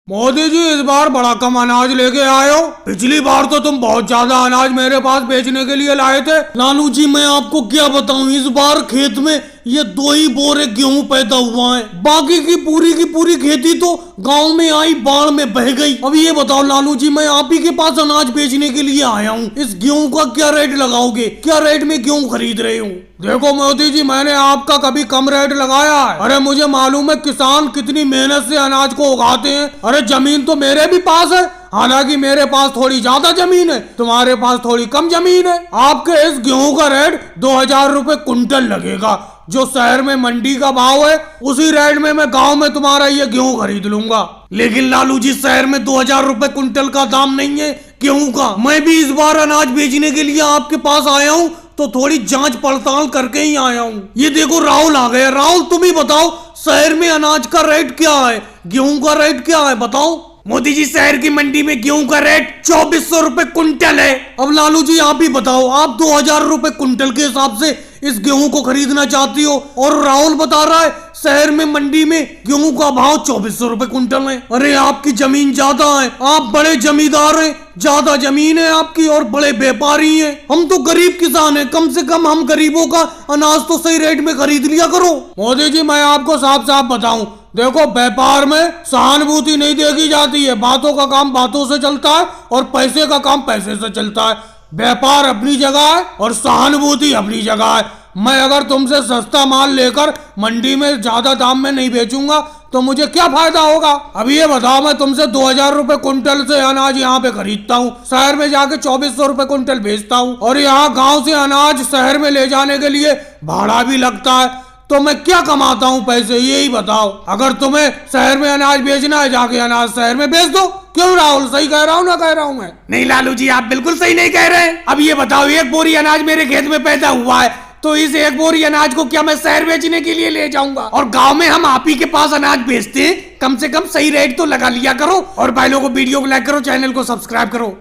मोदी जी इस बार बड़ा कम अनाज लेके आए हो। पिछली बार तो तुम बहुत ज्यादा अनाज मेरे पास बेचने के लिए लाए थे। लालू जी मैं आपको क्या बताऊं, इस बार खेत में ये 2 ही बोरे गेहूं पैदा हुआ है, बाकी की पूरी खेती तो गांव में आई बाढ़ में बह गई। अब ये बताओ लालू जी, मैं आप ही के पास अनाज बेचने के लिए आया हूँ। इस गेहूं का क्या रेट लगाओगे, क्या रेट में गेहूं खरीद रहे हो? देखो मोदी जी, मैंने आपका कभी कम रेट लगाया है? अरे मुझे मालूम है किसान कितनी मेहनत से अनाज को उगाते हैं। अरे जमीन तो मेरे भी पास है, हालांकि मेरे पास थोड़ी ज्यादा जमीन है, तुम्हारे पास थोड़ी कम जमीन है। आपके इस गेहूं का रेट 2000 रुपए कुंटल लगेगा। जो शहर में मंडी का भाव है उसी रेट में मैं गांव में तुम्हारा ये गेहूं खरीद लूंगा। लेकिन लालू जी, शहर में 2000 रुपए कुंटल का दाम नहीं है गेहूं का। मैं भी इस बार अनाज बेचने के लिए आपके पास आया हूँ, तो थोड़ी जांच पड़ताल करके ही आया हूँ। ये देखो राहुल आ गए। राहुल तुम ही बताओ, शहर में अनाज का रेट क्या है, गेहूं का रेट क्या है, बताओ। मोदी जी, शहर की मंडी में गेहूं का रेट 2400 रुपए कुंटल है। अब लालू जी आप ही बताओ, आप 2000 रुपए कुंटल के हिसाब से इस गेहूं को खरीदना चाहती हो, और राहुल बता रहा है शहर में मंडी में गेहूं का भाव 2400 रुपए कुंटल है। अरे आपकी जमीन ज्यादा है, आप बड़े जमींदार हैं, ज्यादा जमीन है आपकी और बड़े व्यापारी हैं। हम तो गरीब किसान हैं, कम से कम हम गरीबों का अनाज तो सही रेट में खरीद लिया करो। मोदी जी मैं आपको साफ साफ बताऊं, देखो व्यापार में सहानुभूति नहीं देखी जाती है। बातों का काम बातों से चलता है और पैसे का काम पैसे से चलता है। व्यापार अपनी जगह है और सहानुभूति अपनी जगह है। मैं अगर तुमसे सस्ता माल लेकर मंडी में ज्यादा दाम में नहीं बेचूंगा तो मुझे क्या फायदा होगा? अब ये बताओ, मैं तुमसे 2000 रुपए कुंटल से अनाज यहाँ पे खरीदता हूँ, शहर में जाके 2400 रुपए कुंटल बेचता हूँ, और यहाँ गांव से अनाज शहर में ले जाने के लिए भाड़ा भी लगता है, तो मैं क्या कमाता हूँ पैसे, यही बताओ। अगर तुम्हें शहर में अनाज बेचना है, जाके अनाज शहर में बेच दो। क्यों राहुल, सही कह रहा हूँ ना कह रहा हूँ मैं? नहीं लालू जी, आप बिल्कुल सही नहीं कह रहे हैं। अब ये बताओ, 1 बोरी अनाज मेरे खेत में पैदा हुआ है, तो इस 1 बोरी अनाज को क्या मैं शहर बेचने के लिए ले जाऊंगा? और गांव में हम आप ही के पास अनाज बेचते हैं, कम से कम सही रेट तो लगा लिया करो। और भाई लोगों को वीडियो को लाइक करो, चैनल को सब्सक्राइब करो।